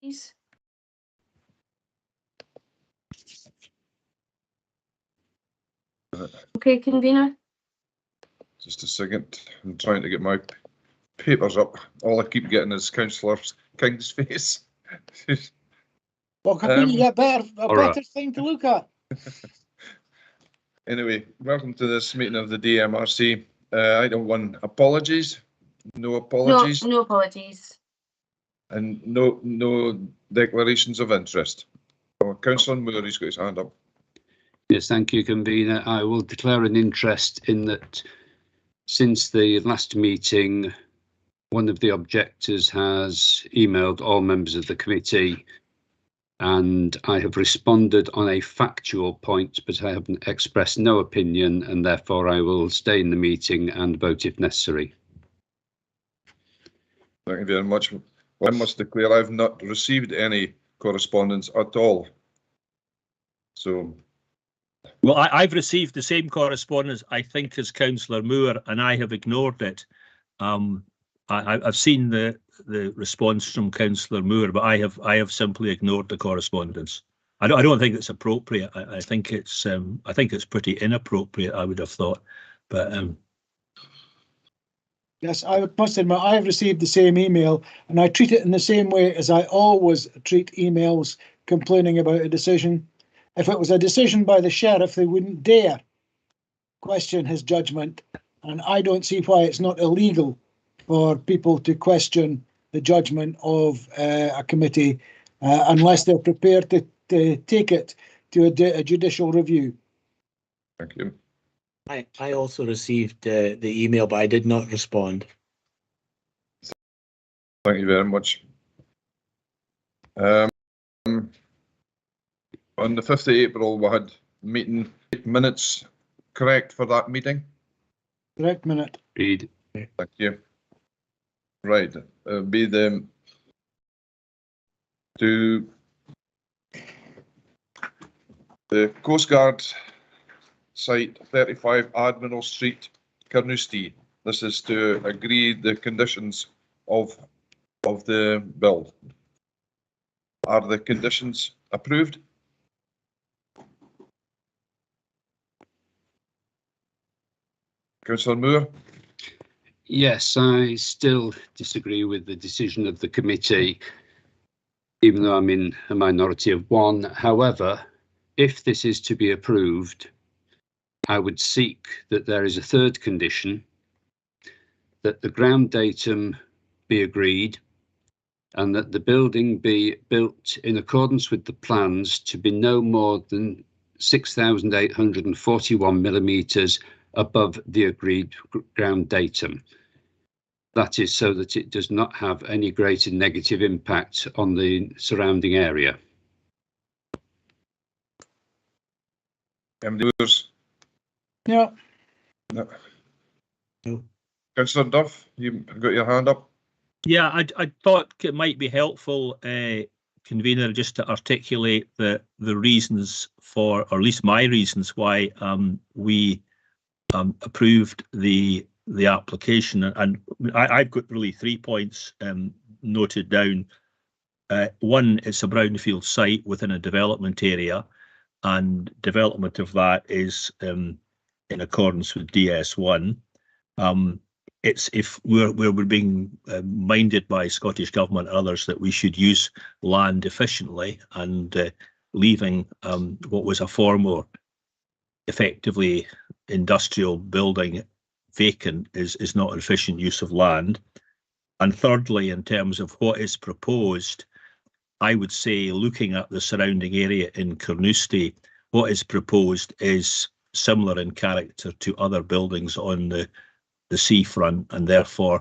please. Okay, convener. Just a second. I'm trying to get my papers up. All I keep getting is Councillor King's face. Well, convener, you got a better thing to look at. Anyway, welcome to this meeting of the DMRC. Item 1, apologies. No apologies. No apologies. And no declarations of interest. Oh, Councillor Moore, he's got his hand up. Yes, thank you, convener. I will declare an interest in that since the last meeting, one of the objectors has emailed all members of the committee, and I have responded on a factual point, but I have expressed no opinion, and therefore I will stay in the meeting and vote if necessary. Thank you very much. Well, I must declare I've not received any correspondence at all. So. Well, I've received the same correspondence, I think, as Councillor Moore, and I have ignored it. I've seen the response from Councillor Moore, but I have simply ignored the correspondence. I don't think it's appropriate. I think it's pretty inappropriate, I would have thought. But yes, I must admit I have received the same email, and I treat it in the same way as I always treat emails complaining about a decision. If it was a decision by the sheriff, they wouldn't dare question his judgment, and I don't see why it's not illegal for people to question the judgment of a committee unless they're prepared to take it to a judicial review. Thank you. I also received the email, but I did not respond. Thank you very much. On the 5th of April, we had meeting minutes correct for that meeting? Correct minute. Read. Thank you. Right, be the to the Coast Guard site 35 Admiral Street, Carnoustie. This is to agree the conditions of the build. Are the conditions approved? Councillor Moore? Yes, I still disagree with the decision of the committee, even though I'm in a minority of one. However, if this is to be approved, I would seek that there is a third condition, that the ground datum be agreed and that the building be built in accordance with the plans to be no more than 6,841 millimetres above the agreed ground datum. That is so that it does not have any greater negative impact on the surrounding area. Yeah. No. No. Councillor Duff, you got your hand up? yeah, I thought it might be helpful, convener, just to articulate the reasons for, or at least my reasons why we approved the application, and I've got really 3 points noted down. One, it's a brownfield site within a development area, and development of that is in accordance with DS1. It's if we're being minded by Scottish Government and others that we should use land efficiently, and leaving what was a former effectively industrial building vacant is not an efficient use of land. And thirdly, in terms of what is proposed, I would say, looking at the surrounding area in Carnoustie, what is proposed is similar in character to other buildings on the seafront, and therefore,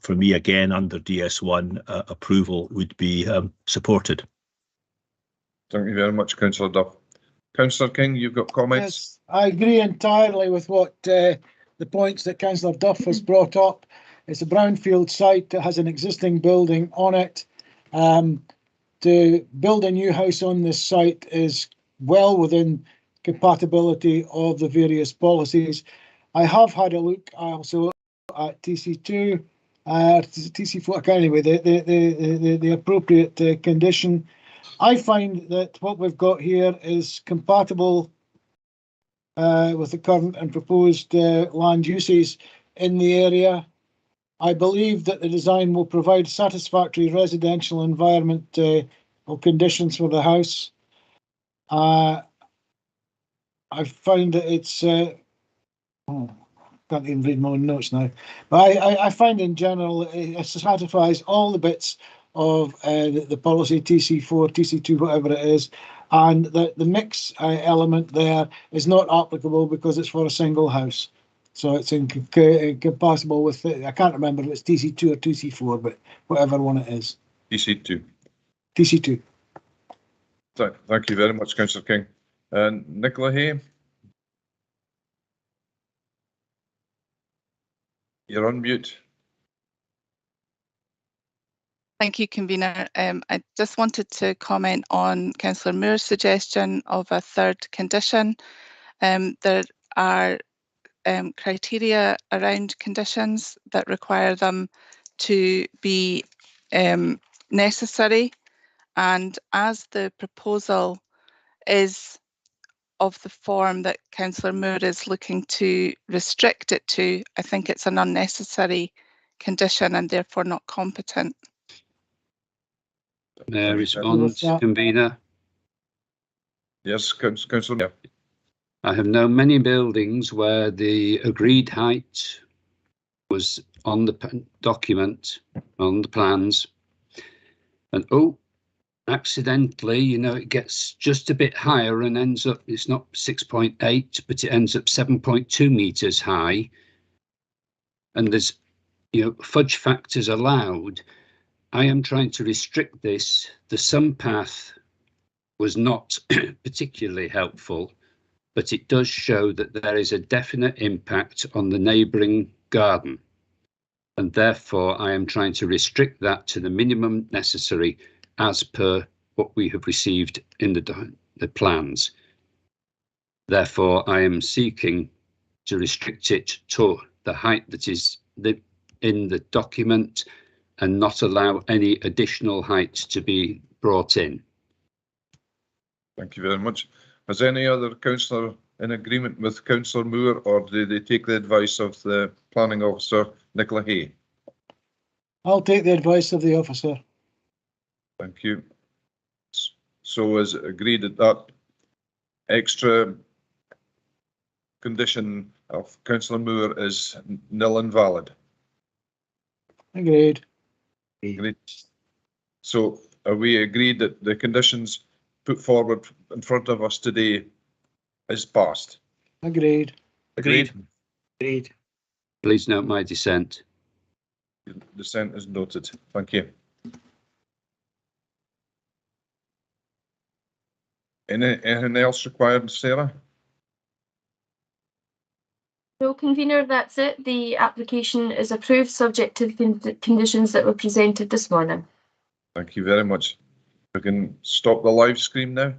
for me, again, under DS1, approval would be supported. Thank you very much, Councillor Duff. Councillor King, you've got comments? Yes, I agree entirely with what the points that Councillor Duff has brought up. It's a brownfield site that has an existing building on it. To build a new house on this site is well within compatibility of the various policies. I have had a look also at TC2 TC4, anyway, the appropriate condition. I find that what we've got here is compatible with the current and proposed land uses in the area. I believe that the design will provide satisfactory residential environment or conditions for the house. I find that it's can't even read my own notes now, but I find in general it satisfies all the bits of the policy TC4, TC2, whatever it is, and that the mix element there is not applicable because it's for a single house. So it's incompatible with it. I can't remember if it's TC2 or TC4, but whatever one it is. TC2. TC2. Thank you very much, Councillor King. And Nicola Hay. You're on mute. Thank you, Convener. I just wanted to comment on Councillor Moore's suggestion of a third condition. There are criteria around conditions that require them to be necessary, and as the proposal is of the form that Councillor Moore is looking to restrict it to, I think it's an unnecessary condition and therefore not competent. May I respond, Convener? Yes, Councillor. Yeah. I have known many buildings where the agreed height was on the document, on the plans, and accidentally, you know, it gets just a bit higher and ends up, it's not 6.8, but it ends up 7.2 meters high. And there's, you know, fudge factors allowed. I am trying to restrict this. The sun path was not particularly helpful, but it does show that there is a definite impact on the neighbouring garden. And therefore, I am trying to restrict that to the minimum necessary as per what we have received in the plans. Therefore, I am seeking to restrict it to the height that is in the document and not allow any additional height to be brought in. Thank you very much. Is any other councillor in agreement with Councillor Moore, or do they take the advice of the planning officer, Nicola Hay? I'll take the advice of the officer. Thank you. So is it agreed that that extra condition of Councillor Moore is nil and valid? Agreed. Agreed. So are we agreed that the conditions put forward in front of us today is passed? Agreed. Agreed. Agreed. Please note my dissent. Dissent is noted. Thank you. Anything else required, Sarah? No, Convener, that's it. The application is approved subject to the conditions that were presented this morning. Thank you very much. We can stop the live stream now.